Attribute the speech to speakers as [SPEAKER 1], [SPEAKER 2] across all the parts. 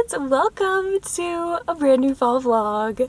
[SPEAKER 1] Goodreads! Welcome to a brand new fall vlog.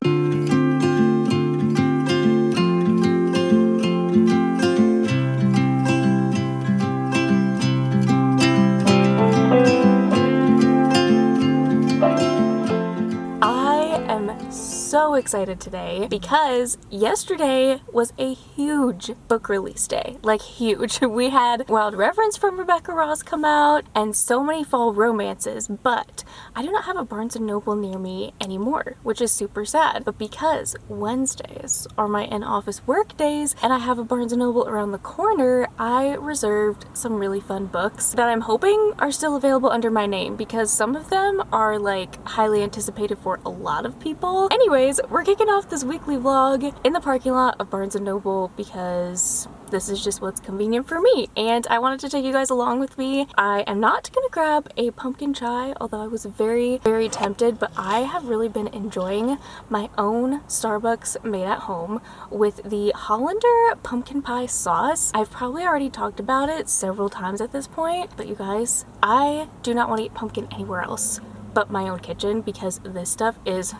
[SPEAKER 1] So excited today because yesterday was a huge book release day. Like huge. We had Wild Reverence from Rebecca Ross come out and so many fall romances, but I do not have a Barnes & Noble near me anymore, which is super sad. But because Wednesdays are my in-office work days and I have a Barnes & Noble around the corner, I reserved some really fun books that I'm hoping are still available under my name because some of them are like highly anticipated for a lot of people. Anyways, we're kicking off this weekly vlog in the parking lot of Barnes & Noble because this is just what's convenient for me and I wanted to take you guys along with me. I am not gonna grab a pumpkin chai, although I was very tempted, but I have really been enjoying my own Starbucks made at home with the Hollander pumpkin pie sauce. I've probably already talked about it several times at this point, but you guys, I do not want to eat pumpkin anywhere else but my own kitchen because this stuff is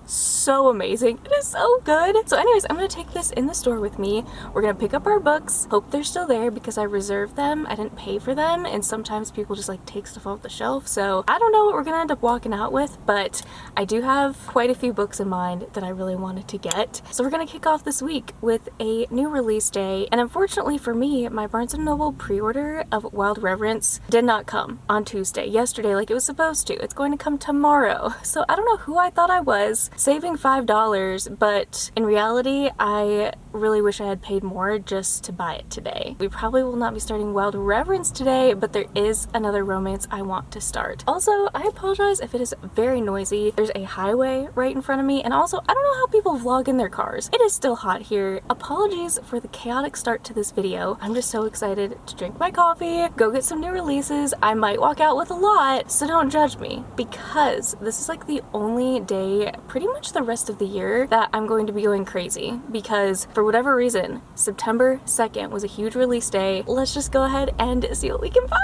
[SPEAKER 1] so amazing. It is so good. So anyways, I'm gonna take this in the store with me. We're gonna pick up our books. Hope they're still there because I reserved them. I didn't pay for them and sometimes people just like take stuff off the shelf. So I don't know what we're gonna end up walking out with, but I do have quite a few books in mind that I really wanted to get. So we're gonna kick off this week with a new release day. And unfortunately for me, my Barnes & Noble pre-order of Wild Reverence did not come on Tuesday, yesterday like it was supposed to. It's going to come tomorrow. So I don't know who I thought I was saving $5, but in reality I really wish I had paid more just to buy it today. We probably will not be starting Wild Reverence today, but there is another romance I want to start. Also, I apologize if it is very noisy. There's a highway right in front of me, and also I don't know how people vlog in their cars. It is still hot here. Apologies for the chaotic start to this video. I'm just so excited to drink my coffee, go get some new releases. I might walk out with a lot, so don't judge me because this is like the only day pretty much the rest of the year that I'm going to be going crazy because for whatever reason, September 2nd was a huge release day. Let's just go ahead and see what we can find.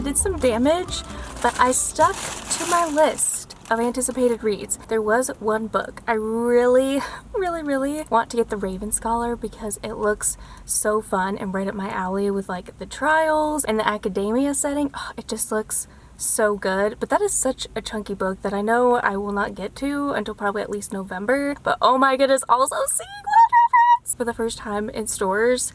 [SPEAKER 1] did some damage, but I stuck to my list of anticipated reads. There was one book I really want to get, the Raven Scholar, because it looks so fun and right up my alley with like the trials and the academia setting. Oh, it just looks so good. But that is such a chunky book that I know I will not get to until probably at least November. But oh my goodness, also seeing Wild Reference for the first time in stores.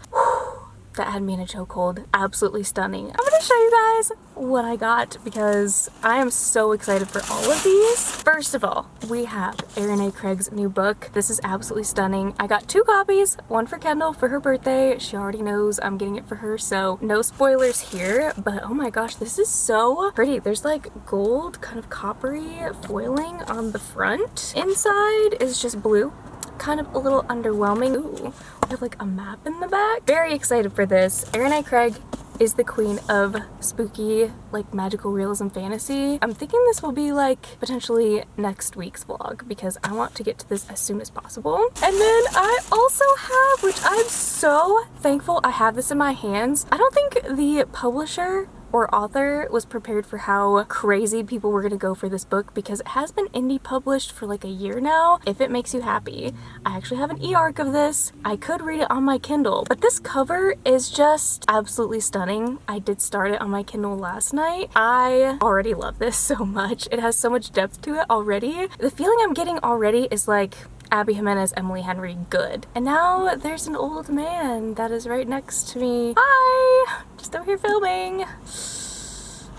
[SPEAKER 1] That had me in a chokehold. Absolutely stunning. I'm gonna show you guys what I got because I am so excited for all of these. First of all, we have Erin A. Craig's new book. This is absolutely stunning. I got 2 copies, one for Kendall for her birthday. She already knows I'm getting it for her, so no spoilers here, but oh my gosh, this is so pretty. There's like gold, kind of coppery foiling on the front. Inside is just blue. Kind of a little underwhelming. Ooh, we have like a map in the back. Very excited for this. Erin A. Craig is the queen of spooky, like magical realism fantasy. I'm thinking this will be like potentially next week's vlog because I want to get to this as soon as possible. And then I also have, which I'm so thankful I have this in my hands. I don't think the publisher or author was prepared for how crazy people were gonna go for this book because it has been indie published for like a year now. If it makes you happy, I actually have an e-arc of this. I could read it on my Kindle, but this cover is just absolutely stunning. I did start it on my Kindle last night. I already love this so much. It has so much depth to it already. The feeling I'm getting already is like Abby Jimenez, Emily Henry good. And now there's an old man that is right next to me. Hi! Just over here filming.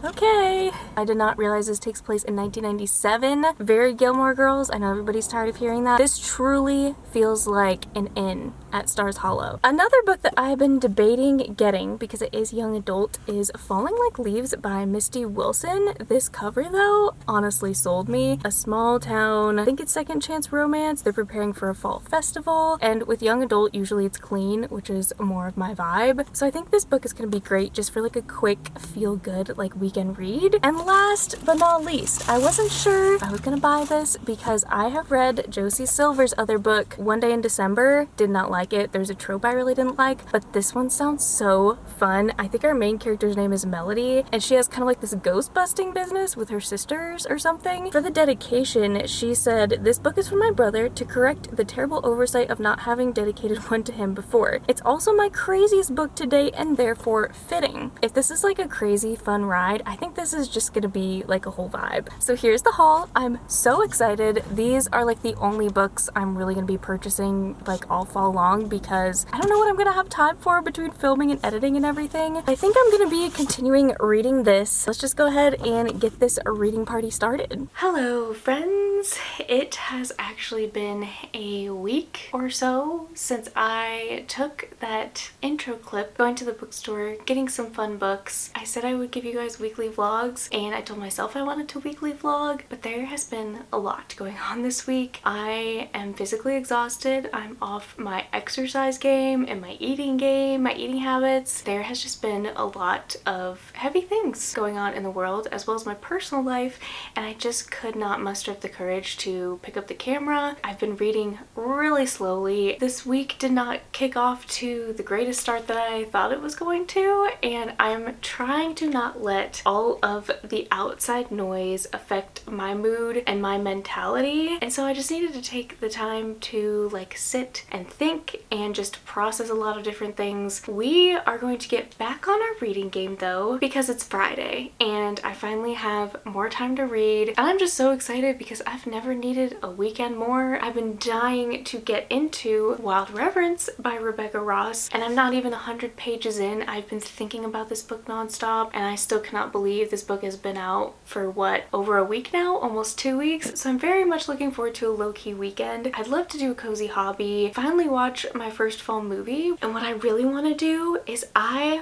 [SPEAKER 1] Okay. I did not realize this takes place in 1997. Very Gilmore Girls. I know everybody's tired of hearing that. This truly feels like an inn at Stars Hollow. Another book that I've been debating getting because it is young adult is Falling Like Leaves by Misty Wilson. This cover though honestly sold me. A small town, I think it's second chance romance. They're preparing for a fall festival, and with young adult usually it's clean, which is more of my vibe. So I think this book is gonna be great just for like a quick feel good like weekend read. And last but not least, I wasn't sure I was gonna buy this because I have read Josie Silver's other book, One Day in December. Did not like it. There's a trope I really didn't like, but this one sounds so fun. I think our main character's name is Melody, and she has kind of like this ghost busting business with her sisters or something. For the dedication, she said, "This book is for my brother to correct the terrible oversight of not having dedicated one to him before. It's also my craziest book to date and therefore fitting." If this is like a crazy fun ride, I think this is just gonna be like a whole vibe. So here's the haul. I'm so excited. These are like the only books I'm really gonna be purchasing like all fall long because I don't know what I'm gonna have time for between filming and editing and everything. I think I'm gonna be continuing reading this. Let's just go ahead and get this reading party started. Hello friends. It has actually been a week or so since I took that intro clip going to the bookstore, getting some fun books. I said I would give you guys weekly vlogs and I told myself I wanted to weekly vlog, but there has been a lot going on this week. I am physically exhausted. I'm off my exercise game and my eating game, my eating habits. There has just been a lot of heavy things going on in the world as well as my personal life, and I just could not muster up the courage to pick up the camera. I've been reading really slowly. This week did not kick off to the greatest start that I thought it was going to, and I'm trying to not let all of the outside noise affect my mood and my mentality, and so I just needed to take the time to like sit and think and just process a lot of different things. We are going to get back on our reading game though because it's Friday and I finally have more time to read, and I'm just so excited because I've never needed a weekend more. I've been dying to get into Wild Reverence by Rebecca Ross, and I'm not even 100 pages in. I've been thinking about this book nonstop and I still cannot believe this book has been out for what, over a week now? Almost 2 weeks. So I'm very much looking forward to a low-key weekend. I'd love to do a cozy hobby, finally watch my first fall movie, and what I really want to do is I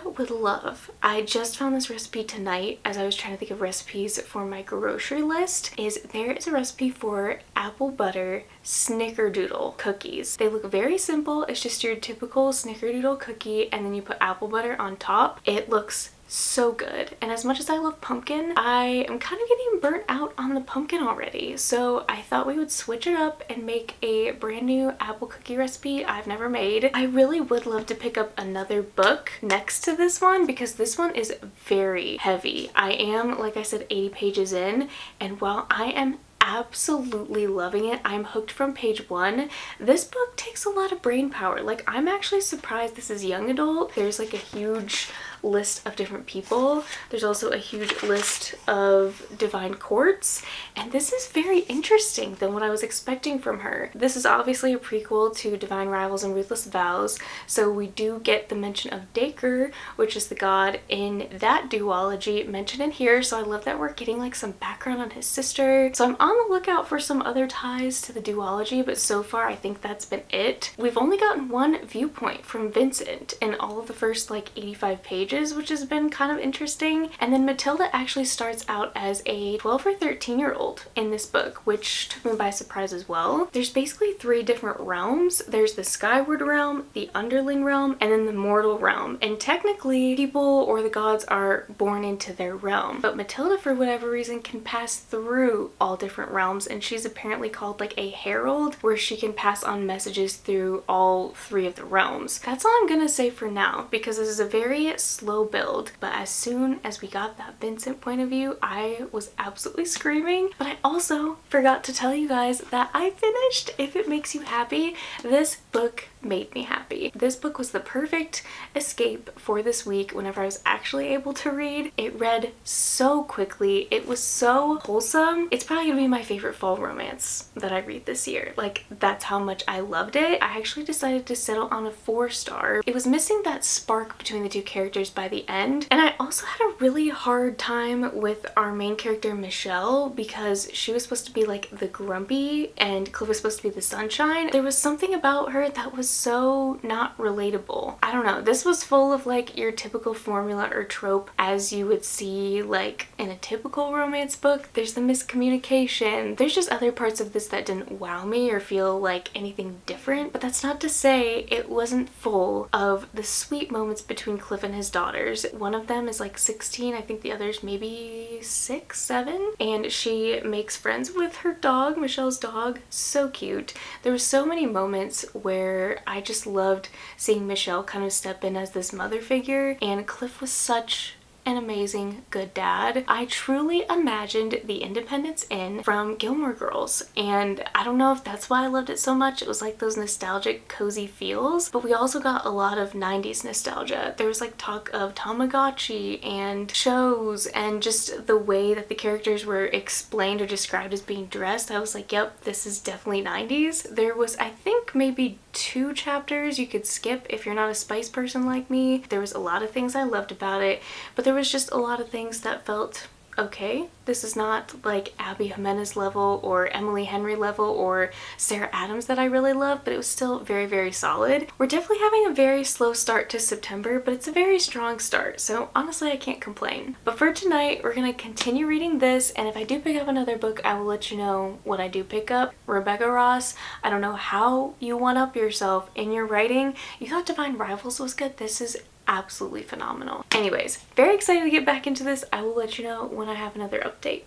[SPEAKER 1] just found this recipe tonight as I was trying to think of recipes for my grocery list. There is a recipe recipe for apple butter snickerdoodle cookies. They look very simple. It's just your typical snickerdoodle cookie and then you put apple butter on top. It looks so good, and as much as I love pumpkin, I am kind of getting burnt out on the pumpkin already, so I thought we would switch it up and make a brand new apple cookie recipe I've never made. I really would love to pick up another book next to this one because this one is very heavy. I am, like I said, 80 pages in, and while I am absolutely loving it, I'm hooked from page one. This book takes a lot of brain power. Like, I'm actually surprised this is young adult. There's like a huge list of different people. There's also a huge list of divine courts, and this is very interesting than what I was expecting from her. This is obviously a prequel to Divine Rivals and Ruthless Vows, so we do get the mention of Dacre, which is the god in that duology, mentioned in here, so I love that we're getting like some background on his sister. So I'm on the lookout for some other ties to the duology, but so far I think that's been it. We've only gotten one viewpoint from Vincent in all of the first like 85 pages, which has been kind of interesting. And then Matilda actually starts out as a 12 or 13-year-old in this book, which took me by surprise as well. There's basically 3 different realms. There's the Skyward realm, the Underling realm, and then the Mortal realm. And technically, people or the gods are born into their realm. But Matilda, for whatever reason, can pass through all different realms, and she's apparently called like a herald, where she can pass on messages through all 3 of the realms. That's all I'm gonna say for now, because this is a very slow build, but as soon as we got that Vincent point of view, I was absolutely screaming. But I also forgot to tell you guys that I finished If It Makes You Happy. This book made me happy. This book was the perfect escape for this week whenever I was actually able to read. It read so quickly. It was so wholesome. It's probably gonna be my favorite fall romance that I read this year. Like, that's how much I loved it. I actually decided to settle on a 4-star. It was missing that spark between the 2 characters by the end, and I also had a really hard time with our main character Michelle because she was supposed to be like the grumpy and Cliff was supposed to be the sunshine. There was something about her that was so not relatable. I don't know, this was full of like your typical formula or trope as you would see like in a typical romance book. There's the miscommunication. There's just other parts of this that didn't wow me or feel like anything different, but that's not to say it wasn't full of the sweet moments between Cliff and his daughters. One of them is like 16, I think the other's maybe 6, 7, and she makes friends with her dog, Michelle's dog. So cute. There were so many moments where I just loved seeing Michelle kind of step in as this mother figure, and Cliff was such an amazing good dad. I truly imagined the Independence Inn from Gilmore Girls, and I don't know if that's why I loved it so much. It was like those nostalgic cozy feels, but we also got a lot of 90s nostalgia. There was like talk of Tamagotchi and shows and just the way that the characters were explained or described as being dressed. I was like, yep, this is definitely 90s. There was, I think, maybe 2 chapters you could skip if you're not a spice person like me. There was a lot of things I loved about it, but there was just a lot of things that felt okay. This is not like Abby Jimenez level or Emily Henry level or Sarah Adams that I really love, but it was still very, very solid. We're definitely having a very slow start to September, but it's a very strong start, so honestly I can't complain. But for tonight, we're gonna continue reading this, and if I do pick up another book, I will let you know what I do pick up. Rebecca Ross, I don't know how you one-up yourself in your writing. You thought Divine Rivals was good? This is absolutely phenomenal. Anyways, very excited to get back into this. I will let you know when I have another update.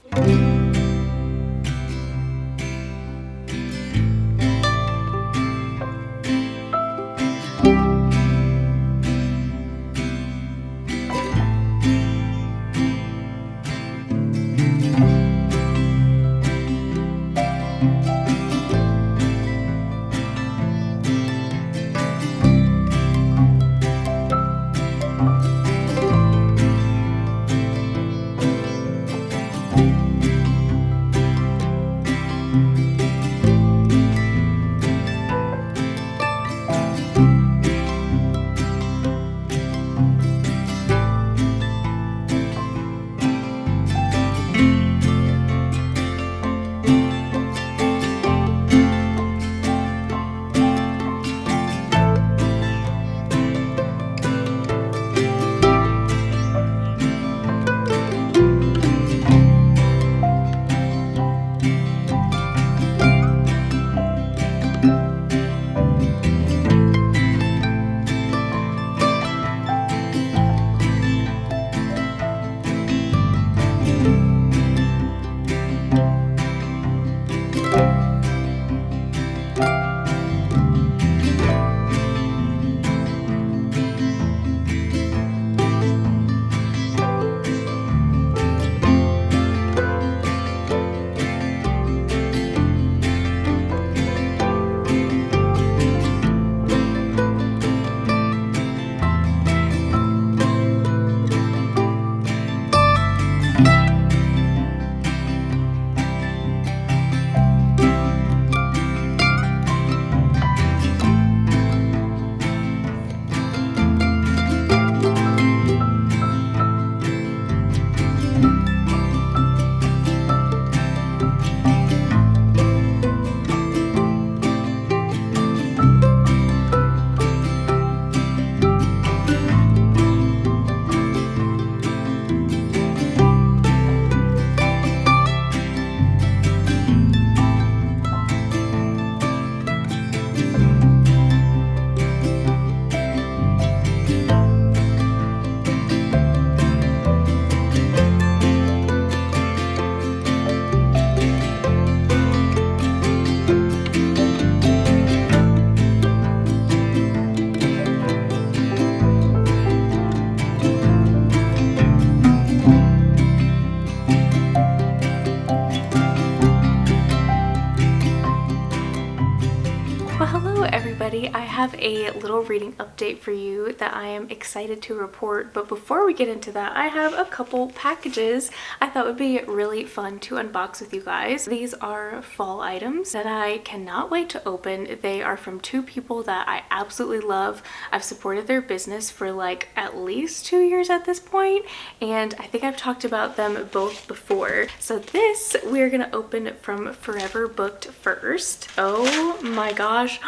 [SPEAKER 1] Today I have a little reading update for you that I am excited to report, but before we get into that, I have a couple packages I thought would be really fun to unbox with you guys. These are fall items that I cannot wait to open. They are from two people that I absolutely love. I've supported their business for like at least 2 years at this point, and I think I've talked about them both before. So this we're gonna open from Forever Booked first. Oh my gosh.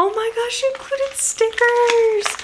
[SPEAKER 1] Oh my gosh, you included stickers.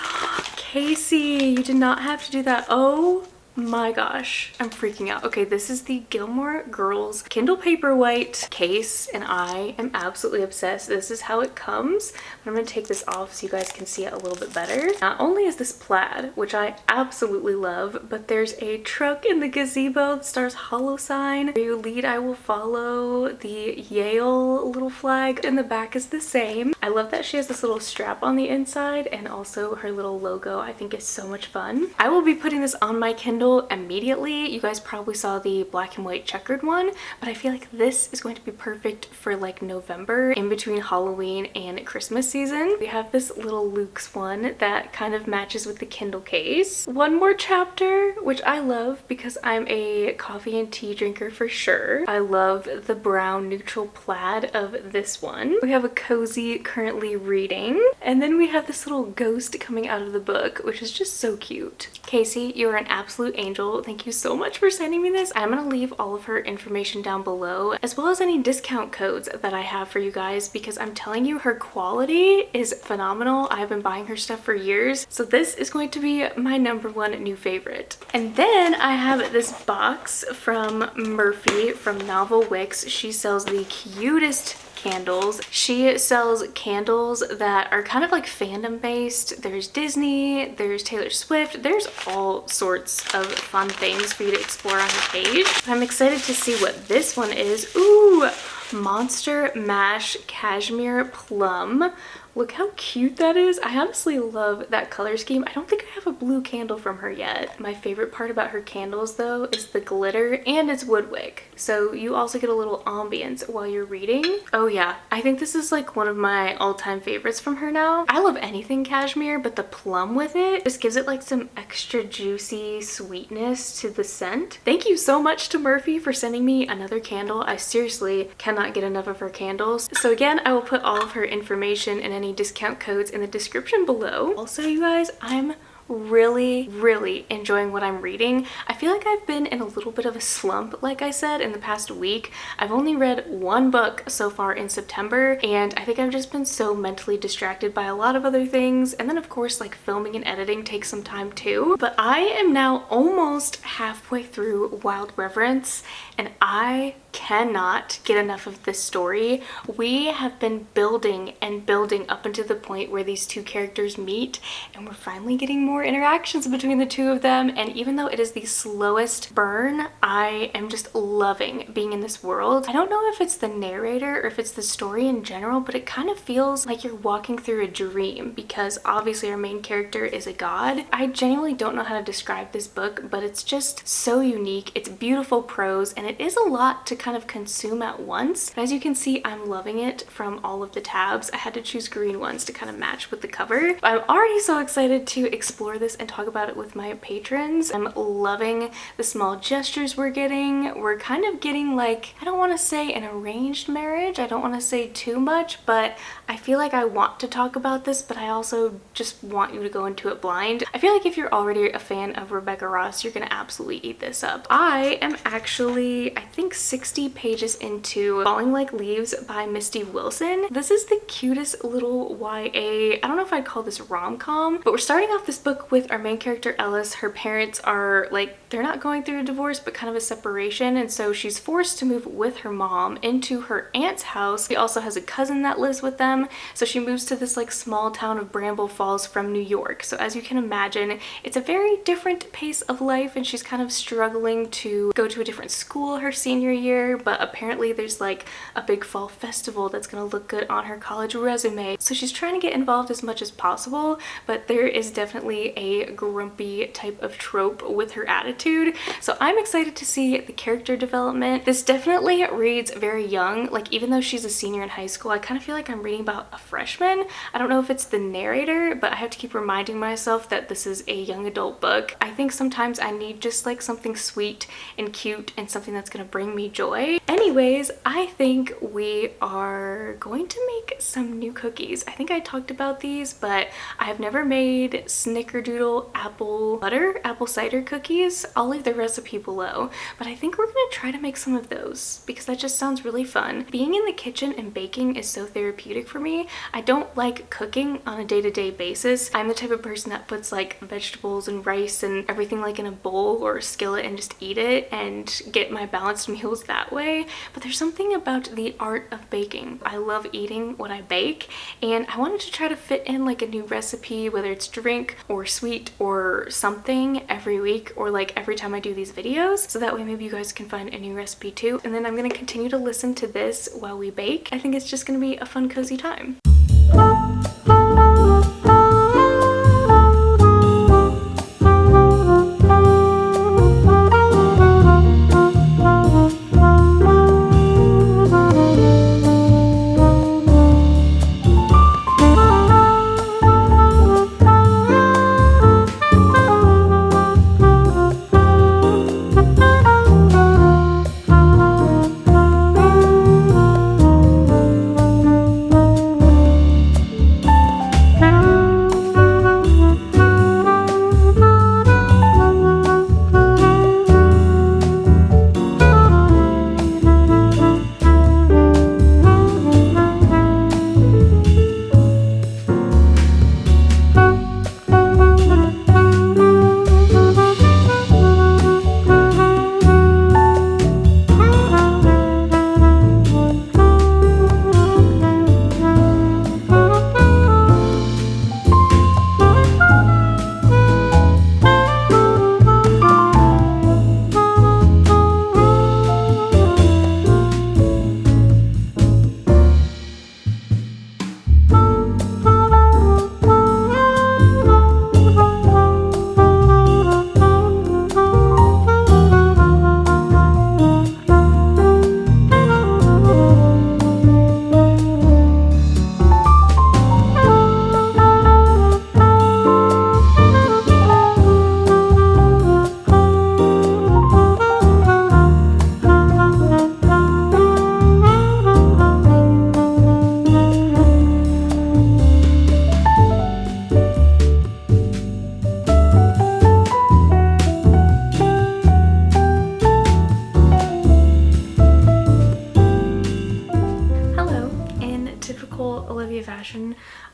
[SPEAKER 1] Casey, you did not have to do that. Oh my gosh, I'm freaking out. Okay, this is the Gilmore Girls Kindle Paperwhite case, and I am absolutely obsessed. This is how it comes. I'm gonna take this off so you guys can see it a little bit better. Not only is this plaid, which I absolutely love, but there's a truck in the gazebo that stars hollow sign. Where you lead, I will follow. The Yale little flag in the back is the same. I love that she has this little strap on the inside, and also her little logo I think is so much fun. I will be putting this on my Kindle immediately. You guys probably saw the black and white checkered one, but I feel like this is going to be perfect for like November, in between Halloween and Christmas season. We have this little Luke's one that kind of matches with the Kindle case. One more chapter, which I love because I'm a coffee and tea drinker for sure. I love the brown neutral plaid of this one. We have a cozy currently reading, and then we have this little ghost coming out of the book, which is just so cute. Casey, you are an absolute angel. Thank you so much for sending me this. I'm gonna leave all of her information down below, as well as any discount codes that I have for you guys, because I'm telling you, her quality is phenomenal. I've been buying her stuff for years, so this is going to be my #1 new favorite. And then I have this box from Murphy from Novel Wicks. She sells the cutest candles. She sells candles that are kind of like fandom based. There's Disney, there's Taylor Swift, there's all sorts of fun things for you to explore on her page. I'm excited to see what this one is. Ooh, Monster Mash Cashmere Plum. Look how cute that is. I honestly love that color scheme. I don't think I have a blue candle from her yet. My favorite part about her candles though is the glitter, and it's wood wick. So you also get a little ambience while you're reading. Oh yeah, I think this is like one of my all-time favorites from her now. I love anything cashmere, but the plum with it just gives it like some extra juicy sweetness to the scent. Thank you so much to Murphy for sending me another candle. I seriously cannot get enough of her candles. So again, I will put all of her information and any discount codes in the description below. Also, you guys, I'm really enjoying what I'm reading. I feel like I've been in a little bit of a slump, like I said, in the past week. I've only read one book so far in September, and I think I've just been so mentally distracted by a lot of other things, and then of course like filming and editing takes some time too. But I am now almost halfway through Wild Reverence, and I cannot get enough of this story. We have been building and building up until the point where these two characters meet, and we're finally getting more interactions between the two of them. And even though it is the slowest burn, I am just loving being in this world. I don't know if it's the narrator or if it's the story in general, but it kind of feels like you're walking through a dream, because obviously our main character is a god. I genuinely don't know how to describe this book, but it's just so unique. It's beautiful prose, and it is a lot to kind of consume at once. As you can see, I'm loving it from all of the tabs. I had to choose green ones to kind of match with the cover. I'm already so excited to explore this and talk about it with my patrons. I'm loving the small gestures we're getting. We're kind of getting like, I don't want to say an arranged marriage. I don't want to say too much, but I feel like I want to talk about this, but I also just want you to go into it blind. I feel like if you're already a fan of Rebecca Ross, you're gonna absolutely eat this up. I am actually, I think 60 pages into Falling Like Leaves by Misty Wilson. This is the cutest little YA, I don't know if I'd call this rom-com, but we're starting off this book with our main character Ellis. Her parents are like, they're not going through a divorce, but kind of a separation, and so she's forced to move with her mom into her aunt's house. She also has a cousin that lives with them, so she moves to this like small town of Bramble Falls from New York. So as you can imagine, it's a very different pace of life, and she's kind of struggling to go to a different school her senior year, but apparently there's like a big fall festival that's gonna look good on her college resume. So she's trying to get involved as much as possible, but there is definitely definitely a grumpy type of trope with her attitude. So I'm excited to see the character development. This definitely reads very young. Like, even though she's a senior in high school, I kind of feel like I'm reading about a freshman. I don't know if it's the narrator, but I have to keep reminding myself that this is a young adult book. I think sometimes I need just like something sweet and cute and something that's gonna bring me joy. Anyways, I think we are going to make some new cookies. I think I talked about these, but I have never made snickerdoodle apple cider cookies. I'll leave the recipe below, but I think we're gonna try to make some of those because that just sounds really fun. Being in the kitchen and baking is so therapeutic for me. I don't like cooking on a day-to-day basis. I'm the type of person that puts like vegetables and rice and everything like in a bowl or a skillet and just eat it and get my balanced meals that way. But there's something about the art of baking. I love eating what I bake, and I wanted to try to fit in like a new recipe, whether it's drink or sweet or something, every week or like every time I do these videos, so that way maybe you guys can find a new recipe too. And then I'm gonna continue to listen to this while we bake. I think it's just gonna be a fun, cozy time.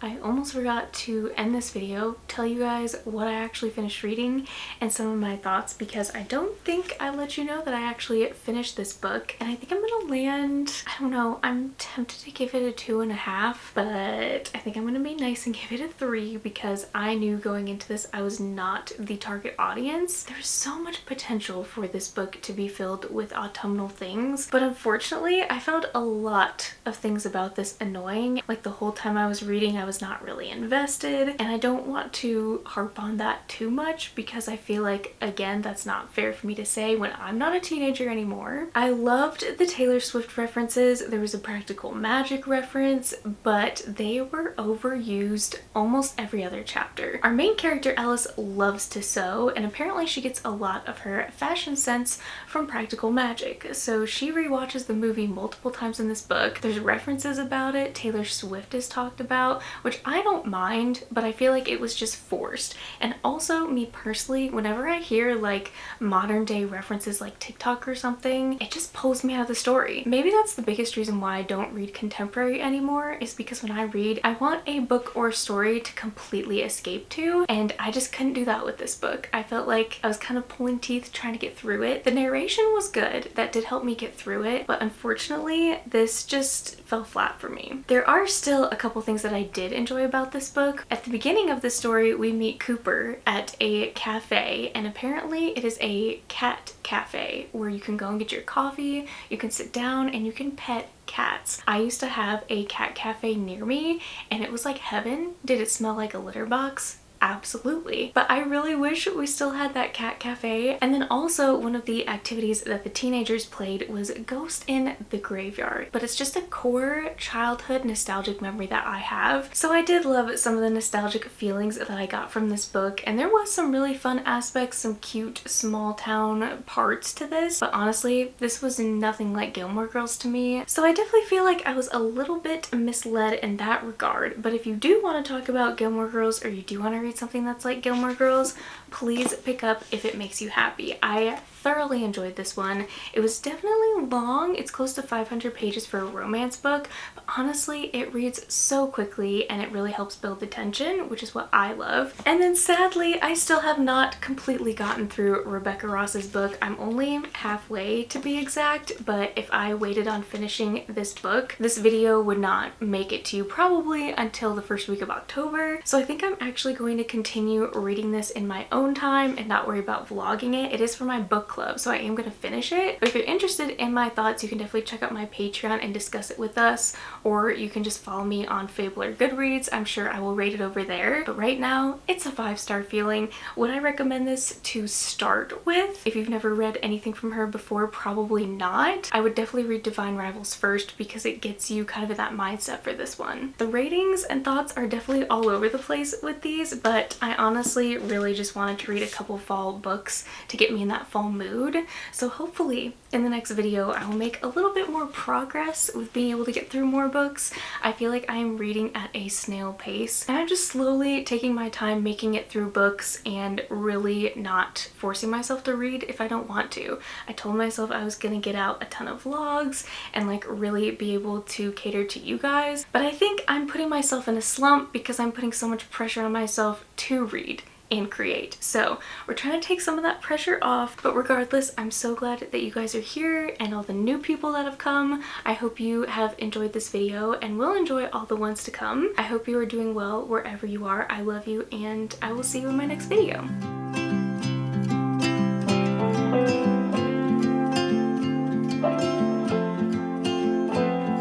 [SPEAKER 1] I almost forgot to end this video, tell you guys what I actually finished reading and some of my thoughts, because I don't think I let you know that I actually finished this book. And I think I'm gonna land, I don't know, I'm tempted to give it a 2.5, but I think I'm gonna be nice and give it a 3 because I knew going into this I was not the target audience. There's so much potential for this book to be filled with autumnal things, but unfortunately I found a lot of things about this annoying. Like, the whole time I was reading I was not really invested, and I don't want to harp on that too much because I feel like, again, that's not fair for me to say when I'm not a teenager anymore. I loved the Taylor Swift references. There was a practical magic reference, but they were overused almost every other chapter. Our main character Alice loves to sew, and apparently she gets a lot of her fashion sense from practical magic. So she rewatches the movie multiple times in this book. There's references about it. Taylor Swift is talked about, which I don't mind, but I feel like it was just forced. And also, me personally, whenever I hear like modern day references like TikTok or something, it just pulls me out of the story. Maybe that's the biggest reason why I don't read contemporary anymore, is because when I read, I want a book or story to completely escape to, and I just couldn't do that with this book. I felt like I was kind of pulling teeth trying to get through it. The narration was good, that did help me get through it, but unfortunately this just fell flat for me. There are still a couple things that I did enjoy about this book. At the beginning of the story, we meet Cooper at a cafe, and apparently it is a cat cafe where you can go and get your coffee, you can sit down, and you can pet cats. I used to have a cat cafe near me, and it was like heaven. Did it smell like a litter box? absolutely. But I really wish we still had that cat cafe. And then also one of the activities that the teenagers played was Ghost in the Graveyard. But it's just a core childhood nostalgic memory that I have. So I did love some of the nostalgic feelings that I got from this book, and there was some really fun aspects, some cute small town parts to this, but honestly this was nothing like Gilmore Girls to me. So I definitely feel like I was a little bit misled in that regard. But if you do want to talk about Gilmore Girls, or you do want to read something that's like Gilmore Girls, please pick up If It Makes You Happy. I thoroughly enjoyed this one. It was definitely long. It's close to 500 pages for a romance book, but honestly it reads so quickly and it really helps build the tension, which is what I love. And then sadly I still have not completely gotten through Rebecca Ross's book. I'm only halfway to be exact, but if I waited on finishing this book, this video would not make it to you probably until the first week of October. So I think I'm actually going to continue reading this in my own time and not worry about vlogging it. It is for my book club, so I am going to finish it. But if you're interested in my thoughts, you can definitely check out my Patreon and discuss it with us, or you can just follow me on Fable or Goodreads. I'm sure I will rate it over there. But right now, it's a 5-star feeling. Would I recommend this to start with? If you've never read anything from her before, probably not. I would definitely read Divine Rivals first because it gets you kind of in that mindset for this one. The ratings and thoughts are definitely all over the place with these, but I honestly really just wanted to read a couple fall books to get me in that fall mood. So hopefully in the next video I will make a little bit more progress with being able to get through more books. I feel like I am reading at a snail pace and I'm just slowly taking my time making it through books and really not forcing myself to read if I don't want to. I told myself I was gonna get out a ton of vlogs and like really be able to cater to you guys, but I think I'm putting myself in a slump because I'm putting so much pressure on myself to read and create. So we're trying to take some of that pressure off, but regardless, I'm so glad that you guys are here and all the new people that have come. I hope you have enjoyed this video and will enjoy all the ones to come. I hope you are doing well wherever you are. I love you and I will see you in my next video.